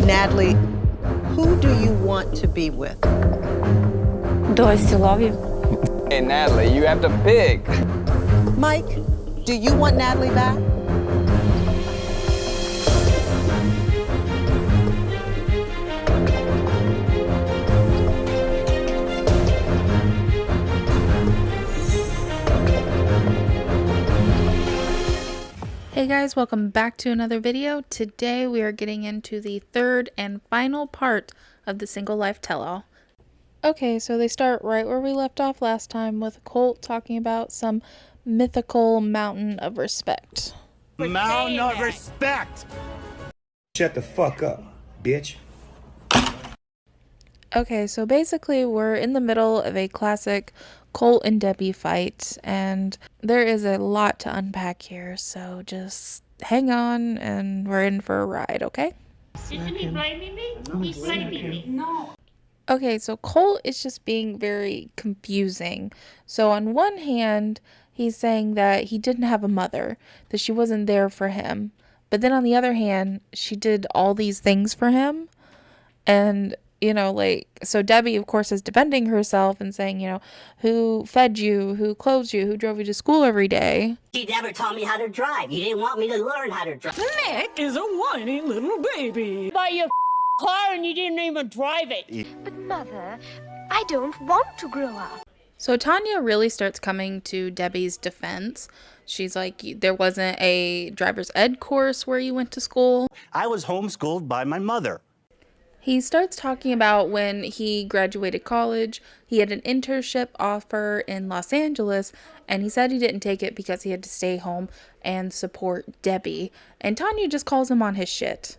Natalie, who do you want to be with? Do I still love you? Hey, Natalie, you have to pick. Mike, do you want Natalie back? Hey guys, welcome back to another video. Today we are getting into the third and final part of the single life tell-all. Okay, so they start right where we left off last time with Colt talking about some mythical mountain of respect. Mountain of respect! Shut the fuck up, bitch. Okay, so basically we're in the middle of a classic Colt and Debbie fight, and there is a lot to unpack here, so just hang on and we're in for a ride, okay? Isn't he blaming me? He's blaming me. No. Okay, so Colt is just being very confusing. So on one hand, he's saying that he didn't have a mother, that she wasn't there for him. But then on the other hand, she did all these things for him. And, you know, like, so Debbie, of course, is defending herself and saying, you know, who fed you, who clothed you, who drove you to school every day. He never taught me how to drive. He didn't want me to learn how to drive. Nick is a whiny little baby. Buy your car and you didn't even drive it. But Mother, I don't want to grow up. So Tanya really starts coming to Debbie's defense. She's like, there wasn't a driver's ed course where you went to school. I was homeschooled by my mother. He starts talking about when he graduated college, he had an internship offer in Los Angeles, and he said he didn't take it because he had to stay home and support Debbie. And Tanya just calls him on his shit,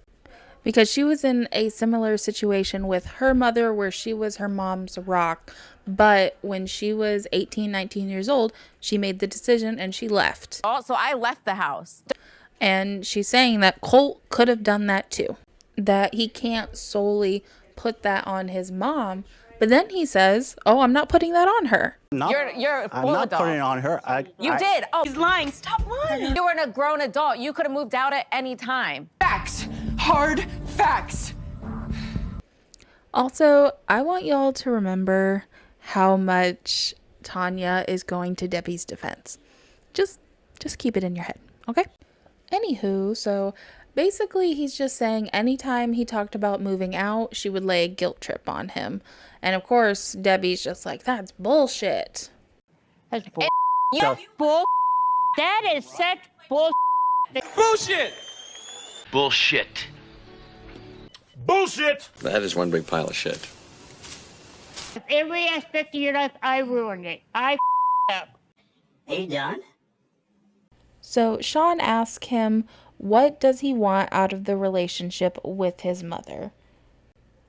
because she was in a similar situation with her mother where she was her mom's rock. But when she was 18, 19 years old, she made the decision and she left. Also, I left the house. And she's saying that Colt could have done that too. That he can't solely put that on his mom. But then he says, oh, I'm not putting that on her. No, You're a I'm full not adult. putting it on her. You did. Oh, he's lying. Stop lying. You were a grown adult. You could have moved out at any time. Facts. Hard facts. Also, I want y'all to remember how much Tanya is going to Debbie's defense. Just keep it in your head, okay? Anywho, so basically he's just saying anytime he talked about moving out, she would lay a guilt trip on him. And of course, Debbie's just like, that's bullshit. That's bull. Yeah, bull. That is such bull. Bullshit! Bullshit. Bullshit! That is one big pile of shit. Every aspect of your life, I ruined it. I up. Are you done? So Sean asks him, what does he want out of the relationship with his mother?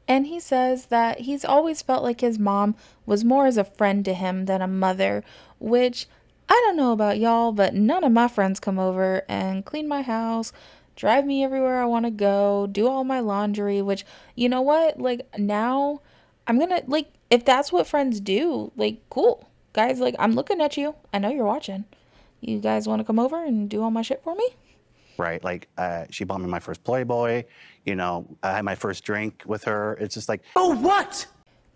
And he says that he's always felt like his mom was more as a friend to him than a mother, which I don't know about y'all, but none of my friends come over and clean my house, drive me everywhere I want to go, do all my laundry, which, you know what? Like, now I'm gonna, like, if that's what friends do, like, cool. Guys, like, I'm looking at you. I know you're watching. You guys want to come over and do all my shit for me? Right, like, she bought me my first Playboy. You know, I had my first drink with her. It's just like, Oh, what?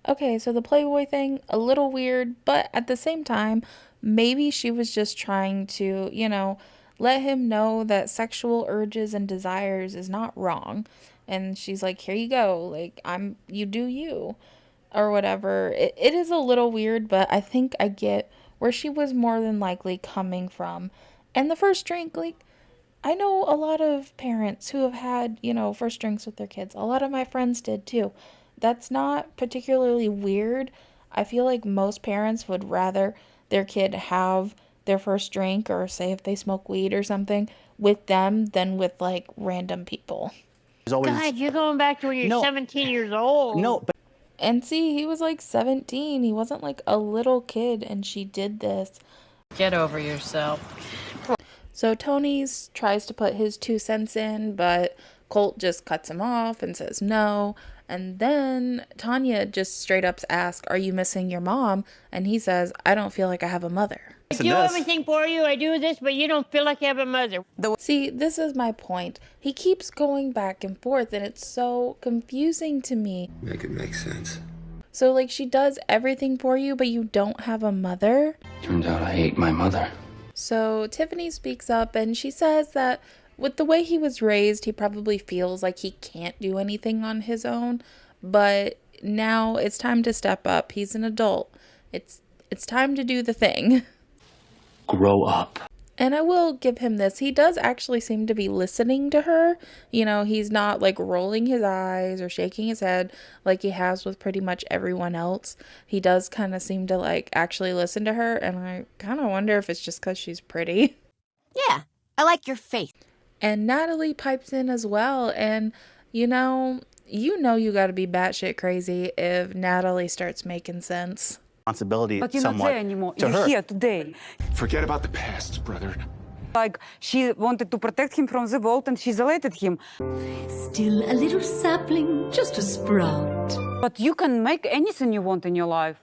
Okay, so the Playboy thing, a little weird, but at the same time, maybe she was just trying to, you know, let him know that sexual urges and desires is not wrong. And she's like, here you go, like, you do you, or whatever. It is a little weird, but I think I get where she was more than likely coming from. And the first drink, like, I know a lot of parents who have had, you know, first drinks with their kids. A lot of my friends did too. That's not particularly weird. I feel like most parents would rather their kid have their first drink, or say if they smoke weed or something, with them than with like random people. God, you're going back to when you're 17 years old. No, but And see, he was like 17. He wasn't like a little kid, and she did this. Get over yourself. So Tony tries to put his 2 cents in, but Colt just cuts him off and says no. And then Tanya just straight up asks, are you missing your mom? And he says, I don't feel like I have a mother. I do everything for you. I do this, but you don't feel like you have a mother. See, this is my point. He keeps going back and forth, and it's so confusing to me. Make it make sense. So, like, she does everything for you, but you don't have a mother? Turns out I hate my mother. So, Tiffany speaks up, and she says that with the way he was raised, he probably feels like he can't do anything on his own, but now it's time to step up. He's an adult. It's time to do the thing. Grow up. And I will give him this. He does actually seem to be listening to her. You know, he's not like rolling his eyes or shaking his head like he has with pretty much everyone else. He does kind of seem to like actually listen to her. And I kind of wonder if it's just because she's pretty. Yeah, I like your face. And Natalie pipes in as well. And, you know you got to be batshit crazy if Natalie starts making sense. Responsibility But you're somewhat not there anymore. to You're her. here today. Forget about the past, brother. Like, she wanted to protect him from the vault and she isolated him. Still a little sapling, just a sprout. But you can make anything you want in your life.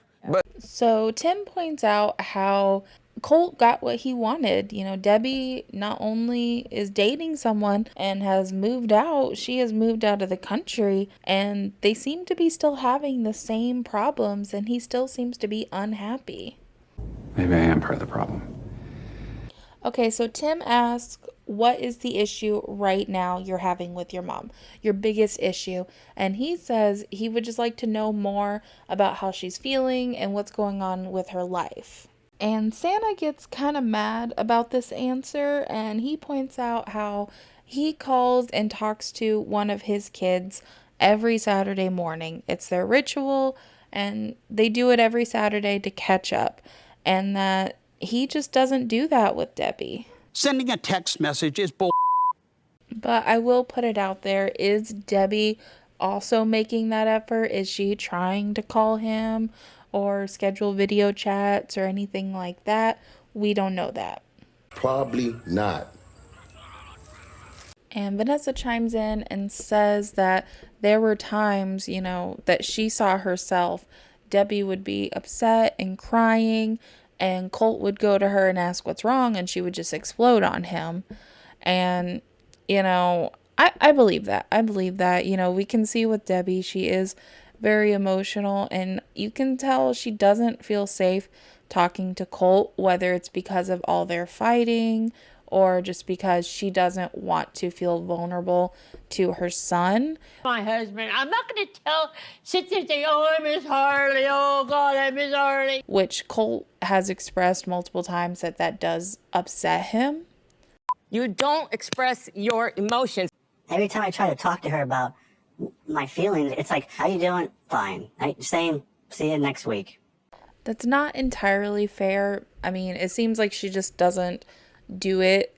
So Tim points out how Colt got what he wanted. You know, Debbie not only is dating someone and has moved out, she has moved out of the country, and they seem to be still having the same problems, and he still seems to be unhappy. Maybe I am part of the problem. Okay, so Tim asks, what is the issue right now you're having with your mom? Your biggest issue. And he says he would just like to know more about how she's feeling and what's going on with her life. And Santa gets kind of mad about this answer, and he points out how he calls and talks to one of his kids every Saturday morning. It's their ritual, and they do it every Saturday to catch up, and that he just doesn't do that with Debbie. Sending a text message is bull. But I will put it out there, is Debbie also making that effort? Is she trying to call him or schedule video chats or anything like that? We don't know that. Probably not. And Vanessa chimes in and says that there were times, you know, that she saw herself. Debbie would be upset and crying, and Colt would go to her and ask what's wrong, and she would just explode on him. And, you know, I believe that. I believe that. You know, we can see with Debbie, she is very emotional, and you can tell she doesn't feel safe talking to Colt, whether it's because of all their fighting or just because she doesn't want to feel vulnerable to her son. My husband, I'm not going to sit there and say, oh, I miss Harley. Oh, God, I miss Harley. Which Colt has expressed multiple times that does upset him. You don't express your emotions. Every time I try to talk to her about my feelings, it's like, how you doing? Fine. Same. See you next week. That's not entirely fair. I mean, it seems like she just doesn't do it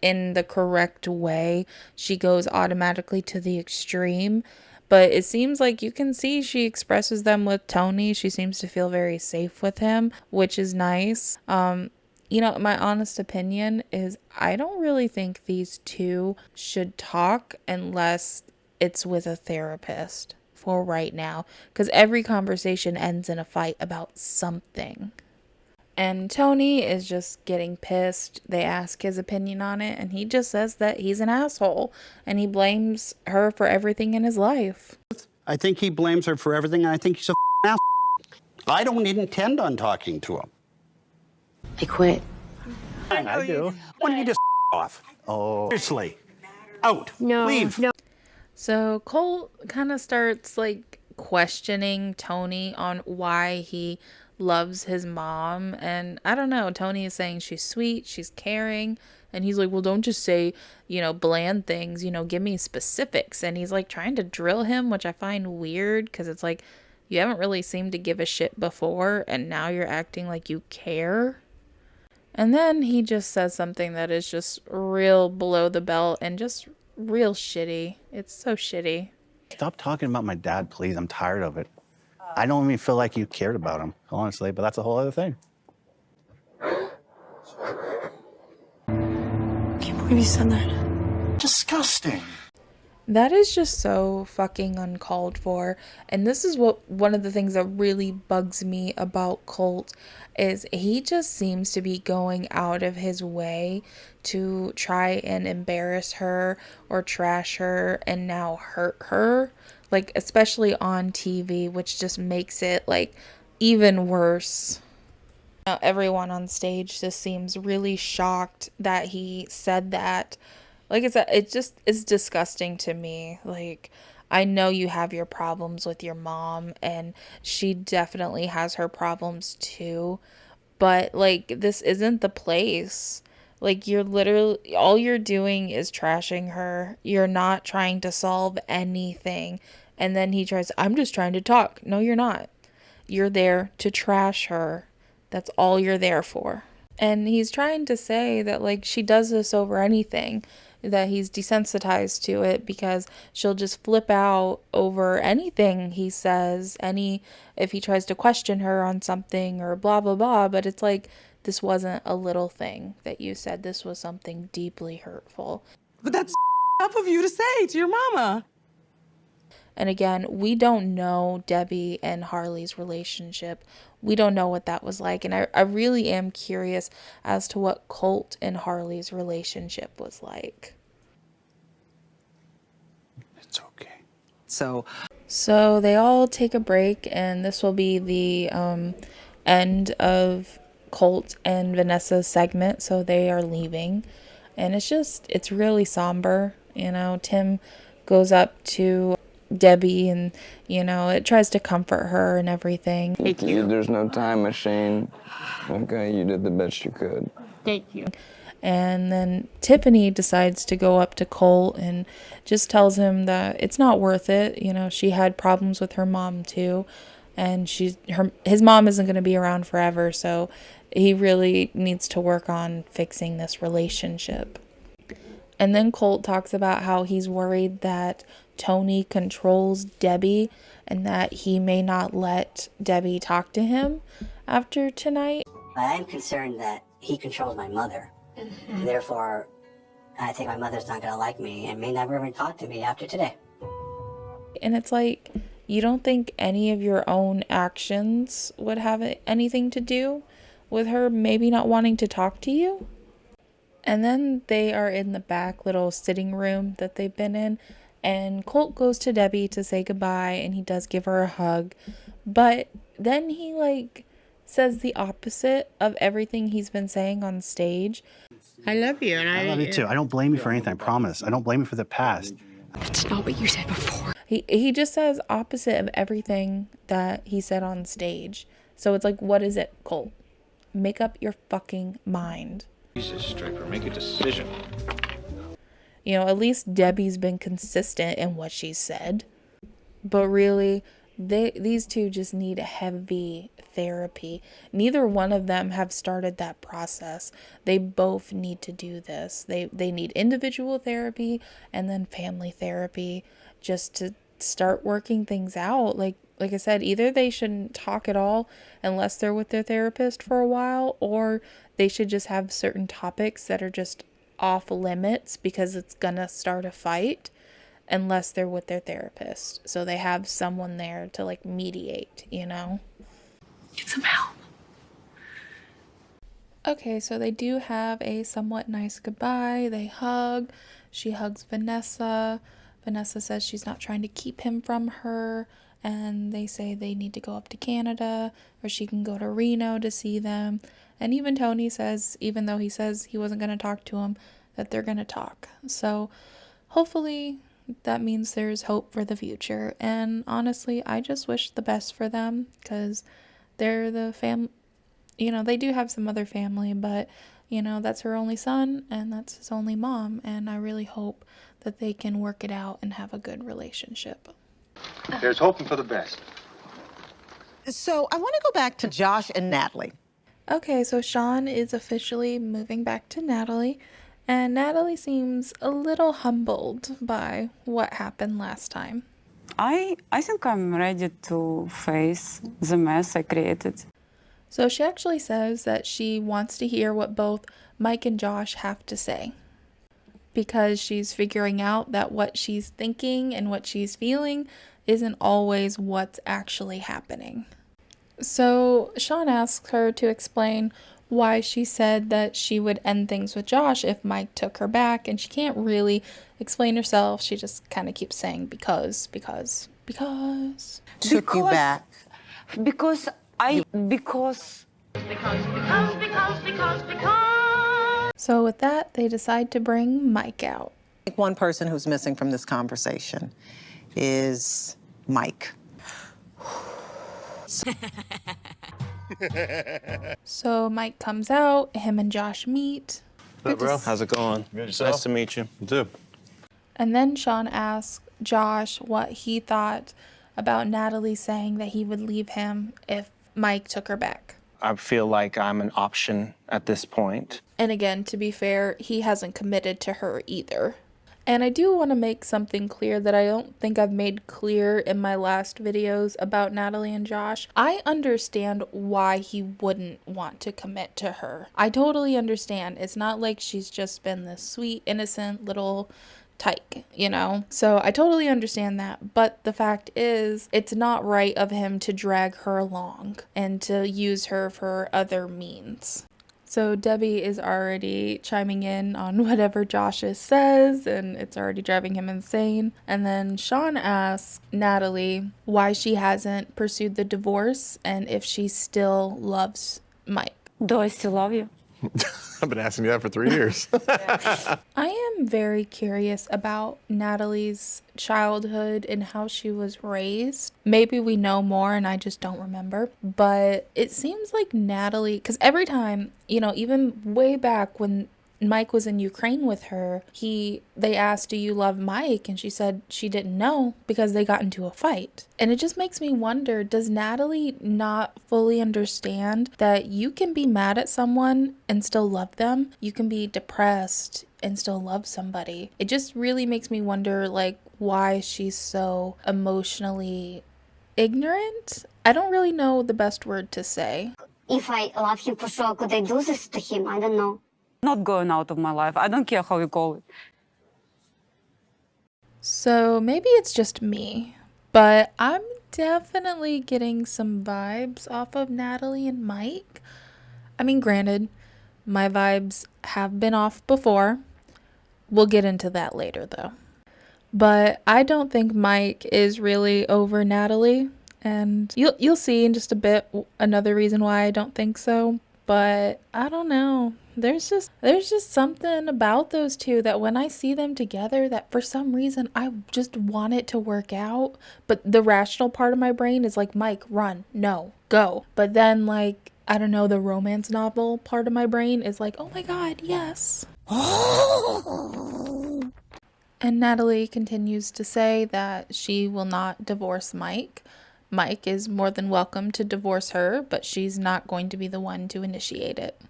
in the correct way. She goes automatically to the extreme. But it seems like you can see she expresses them with Tony. She seems to feel very safe with him, which is nice. You know, my honest opinion is I don't really think these two should talk unless it's with a therapist for right now, because every conversation ends in a fight about something. And Tony is just getting pissed. They ask his opinion on it, and he just says that he's an asshole, and he blames her for everything in his life. I think he blames her for everything, and I think he's a asshole. I don't intend on talking to him. I quit. I do. Why don't you just off? Oh. Seriously. Out. No, Leave. no. So Colt kind of starts like questioning Tony on why he loves his mom. And I don't know, Tony is saying she's sweet, she's caring. And he's like, well, don't just say, you know, bland things, you know, give me specifics. And he's like trying to drill him, which I find weird because it's like, you haven't really seemed to give a shit before, and now you're acting like you care. And then he just says something that is just real below the belt and just real shitty. It's so shitty. Stop talking about my dad, please. I'm tired of it. I don't even feel like you cared about him, honestly, but that's a whole other thing. Can't believe you said that. Disgusting. That is just so fucking uncalled for. And this is what one of the things that really bugs me about Colt is he just seems to be going out of his way to try and embarrass her or trash her and now hurt her. Like, especially on TV, which just makes it like even worse. Now, everyone on stage just seems really shocked that he said that. Like I said, it's disgusting to me. Like, I know you have your problems with your mom, and she definitely has her problems too. But, like, this isn't the place. Like, you're literally, all you're doing is trashing her. You're not trying to solve anything. And then he tries, I'm just trying to talk. No, you're not. You're there to trash her. That's all you're there for. And he's trying to say that, like, she does this over anything, that he's desensitized to it because she'll just flip out over anything he says, if he tries to question her on something or blah, blah, blah. But it's like, this wasn't a little thing that you said. This was something deeply hurtful. But that's up of you to say to your mama. And again, we don't know Debbie and Harley's relationship. We don't know what that was like. And I really am curious as to what Colt and Harley's relationship was like. It's okay. So they all take a break, and this will be the end of Colt and Vanessa's segment. So they are leaving. And it's really somber. You know, Tim goes up to Debbie and, you know, it tries to comfort her and everything. Thank you. There's no time machine. Okay, you did the best you could. Thank you. And then Tiffany decides to go up to Colt and just tells him that it's not worth it. You know, she had problems with her mom too, and his mom isn't going to be around forever, so he really needs to work on fixing this relationship. And then Colt talks about how he's worried that Tony controls Debbie and that he may not let Debbie talk to him after tonight. I am concerned that he controls my mother. Mm-hmm. Therefore, I think my mother's not going to like me and may never even talk to me after today. And it's like, you don't think any of your own actions would have anything to do with her maybe not wanting to talk to you? And then they are in the back little sitting room that they've been in, and Colt goes to Debbie to say goodbye, and he does give her a hug, but then he like says the opposite of everything he's been saying on stage. I love you, and I love you too. I don't blame you for anything, I promise. I don't blame you for the past. That's not what you said before. He just says opposite of everything that he said on stage. So it's like, what is it, Colt? Make up your fucking mind. Jesus, Striper, make a decision. You know, at least Debbie's been consistent in what she said. But really, these two just need heavy therapy. Neither one of them have started that process. They both need to do this. They need individual therapy and then family therapy just to start working things out. Like I said, either they shouldn't talk at all unless they're with their therapist for a while, or they should just have certain topics that are just off limits because it's gonna start a fight unless they're with their therapist. So they have someone there to like mediate, you know? Get some help. Okay, so they do have a somewhat nice goodbye. They hug. She hugs Vanessa. Vanessa says she's not trying to keep him from her. And they say they need to go up to Canada, or she can go to Reno to see them. And even Tony says, even though he says he wasn't going to talk to him, that they're going to talk. So hopefully that means there's hope for the future. And honestly, I just wish the best for them, because they're the you know, they do have some other family, but, you know, that's her only son and that's his only mom. And I really hope that they can work it out and have a good relationship. There's hoping for the best. So I want to go back to Josh and Natalie. Okay, so Sean is officially moving back to Natalie, and Natalie seems a little humbled by what happened last time. I think I'm ready to face the mess I created. So she actually says that she wants to hear what both Mike and Josh have to say. because she's figuring out that what she's thinking and what she's feeling isn't always what's actually happening. So Sean asks her to explain why she said that she would end things with Josh if Mike took her back, and she can't really explain herself. She just kind of keeps saying because. Took you back. Because So with that, they decide to bring Mike out. I think one person who's missing from this conversation is Mike. So Mike comes out, him and Josh meet. What up, bro? How's it going? Good, yourself? Nice to meet you. You too. And then Sean asks Josh what he thought about Natalie saying that he would leave him if Mike took her back. I feel like I'm an option at this point. And again, to be fair, he hasn't committed to her either. And I do want to make something clear that I don't think I've made clear in my last videos about Natalie and Josh. I understand why he wouldn't want to commit to her. I totally understand. It's not like she's just been this sweet, innocent little tyke, you know? So I totally understand that. But the fact is, it's not right of him to drag her along and to use her for other means. So Debbie is already chiming in on whatever Josh says, and it's already driving him insane. And then Sean asks Natalie why she hasn't pursued the divorce and if she still loves Mike. Do I still love you? I've been asking you that for 3 years. I am very curious about Natalie's childhood and how she was raised. Maybe we know more and I just don't remember. But it seems like Natalie, because every time, you know, even way back when Mike was in Ukraine with her, they asked, do you love Mike? And she said she didn't know because they got into a fight. And it just makes me wonder, does Natalie not fully understand that you can be mad at someone and still love them? You can be depressed and still love somebody. It just really makes me wonder, like, why she's so emotionally ignorant. I don't really know the best word to say. If I love him for sure, could I do this to him? I don't know. Not going out of my life. I don't care how you call it. So maybe it's just me, but I'm definitely getting some vibes off of Natalie and Mike. I mean, granted, my vibes have been off before. We'll get into that later though. But I don't think Mike is really over Natalie, and you'll see in just a bit another reason why I don't think so. But I don't know. There's just something about those two that when I see them together, that for some reason I just want it to work out. But the rational part of my brain is like, Mike, run, no, go. But then, like, I don't know, the romance novel part of my brain is like, oh my God, yes. And Natalie continues to say that she will not divorce Mike. Mike is more than welcome to divorce her, but she's not going to be the one to initiate it.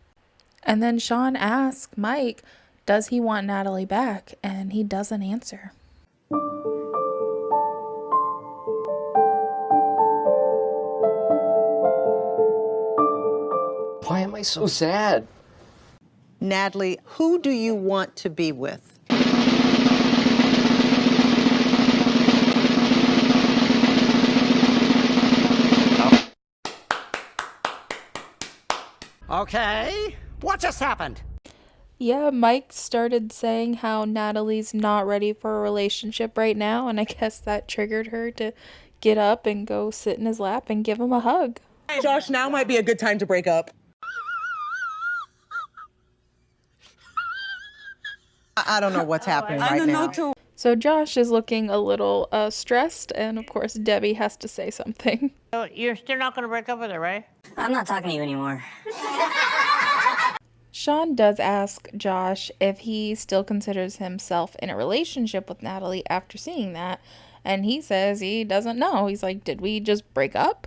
And then Sean asks Mike, does he want Natalie back? And he doesn't answer. Why am I so sad? Natalie, who do you want to be with? Okay, what just happened? Yeah, Mike started saying how Natalie's not ready for a relationship right now, and I guess that triggered her to get up and go sit in his lap and give him a hug. Josh, now might be a good time to break up. I don't know what's happening right now. Too. So Josh is looking a little stressed, and of course Debbie has to say something. So you're still not going to break up with her, right? I'm not talking to you anymore. Sean does ask Josh if he still considers himself in a relationship with Natalie after seeing that, and he says he doesn't know. He's like, did we just break up?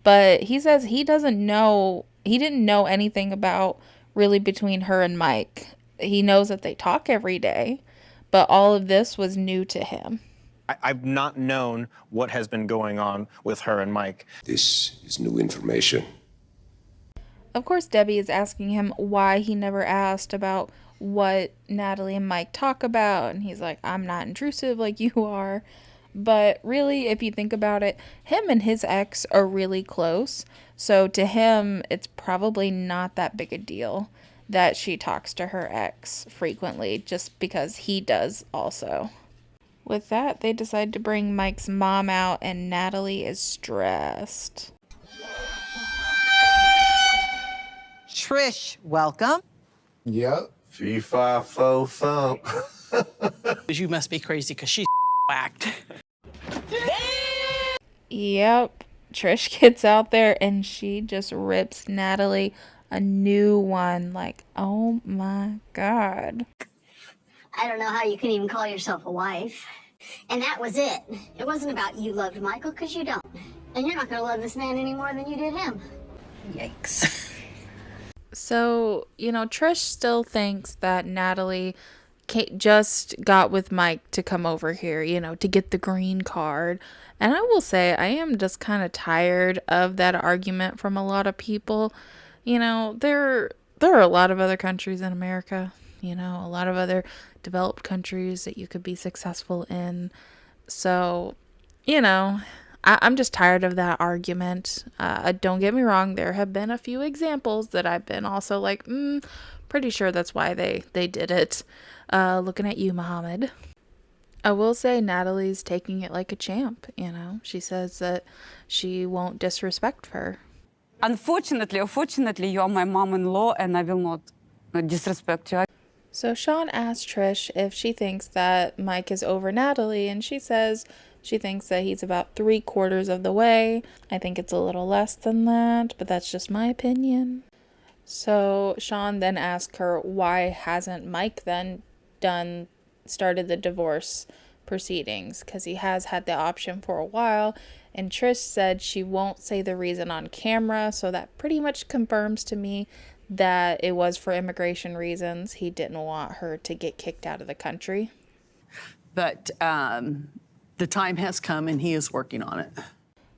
But he says he doesn't know, he didn't know anything about really between her and Mike. He knows that they talk every day, but all of this was new to him. I've not known what has been going on with her and Mike. This is new information. Of course, Debbie is asking him why he never asked about what Natalie and Mike talk about, and he's like, I'm not intrusive like you are. But really, if you think about it, him and his ex are really close. So to him, it's probably not that big a deal that she talks to her ex frequently, just because he does also. With that, they decide to bring Mike's mom out, and Natalie is stressed. Trish, welcome. Yep. Fee, fi, fo, thump. You must be crazy because she's whacked. Yep. Trish gets out there and she just rips Natalie a new one. Like, oh my God. I don't know how you can even call yourself a wife. And that was it. It wasn't about you loved Michael, because you don't. And you're not going to love this man any more than you did him. Yikes. So, Trish still thinks that Natalie just got with Mike to come over here, to get the green card. And I will say, I am just kind of tired of that argument from a lot of people. There are a lot of other countries in America, a lot of other developed countries that you could be successful in. So, I'm just tired of that argument. Don't get me wrong, there have been a few examples that I've been also like, pretty sure that's why they did it. Looking at you, Muhammad. I will say Natalie's taking it like a champ, She says that she won't disrespect her. Unfortunately or fortunately, you are my mom-in-law and I will not disrespect you. So Sean asks Trish if she thinks that Mike is over Natalie, and she says she thinks that he's about 3/4 of the way. I think it's a little less than that, but that's just my opinion. So Sean then asks her why hasn't Mike then started the divorce proceedings, because he has had the option for a while, and Trish said she won't say the reason on camera, so that pretty much confirms to me that it was for immigration reasons. He didn't want her to get kicked out of the country. But the time has come and he is working on it.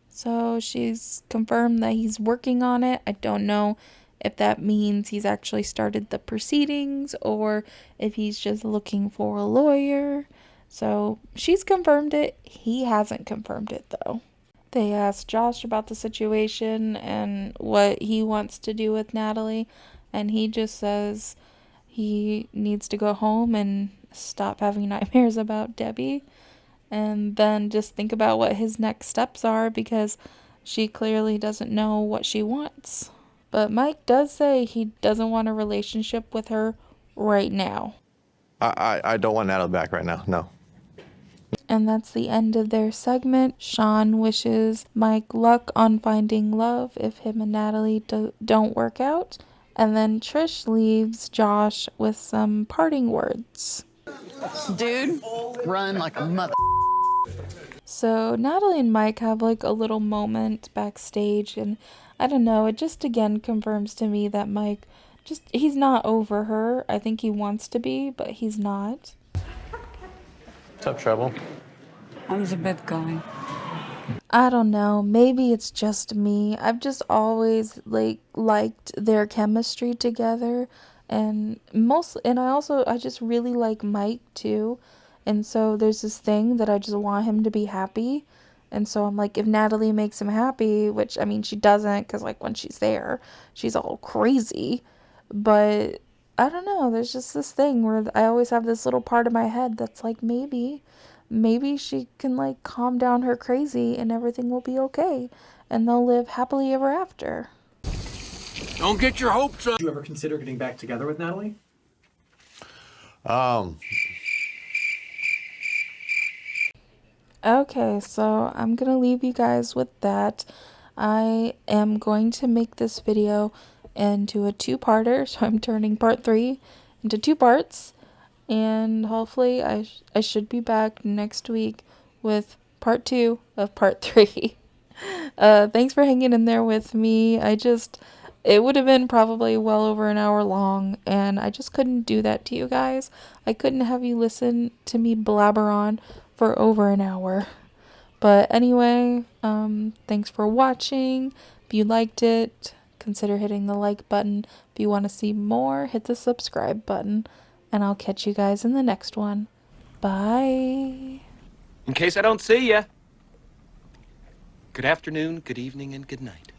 So she's confirmed that he's working on it. I don't know if that means he's actually started the proceedings or if he's just looking for a lawyer. So she's confirmed it. He hasn't confirmed it, though. They asked Josh about the situation and what he wants to do with Natalie, and he just says he needs to go home and stop having nightmares about Debbie, and then just think about what his next steps are, because she clearly doesn't know what she wants. But Mike does say he doesn't want a relationship with her right now. I don't want Natalie back right now, no. And that's the end of their segment. Sean wishes Mike luck on finding love if him and Natalie don't work out. And then Trish leaves Josh with some parting words. Dude, run like a mother. So Natalie and Mike have like a little moment backstage, and I don't know, it just again confirms to me that Mike he's not over her. I think he wants to be, but he's not. What's up, Trouble? I'm the bad guy. I don't know, maybe it's just me. I've just always liked their chemistry together, and I just really like Mike too. And so there's this thing that I just want him to be happy. And so I'm like, if Natalie makes him happy, which, I mean, she doesn't, because, like, when she's there, she's all crazy. But I don't know. There's just this thing where I always have this little part of my head that's like, maybe she can, like, calm down her crazy and everything will be okay. And they'll live happily ever after. Don't get your hopes up. Did you ever consider getting back together with Natalie? Okay, so I'm gonna leave you guys with that. I am going to make this video into a two-parter, so I'm turning part 3 into 2 parts, and hopefully I should be back next week with part 2 of part 3. Thanks for hanging in there with me. It would have been probably well over an hour long, and I just couldn't do that to you guys. I couldn't have you listen to me blabber on for over an hour. But anyway, thanks for watching. If you liked it, consider hitting the like button. If you want to see more, hit the subscribe button. and I'll catch you guys in the next one. Bye. In case I don't see ya, good afternoon, good evening, and good night.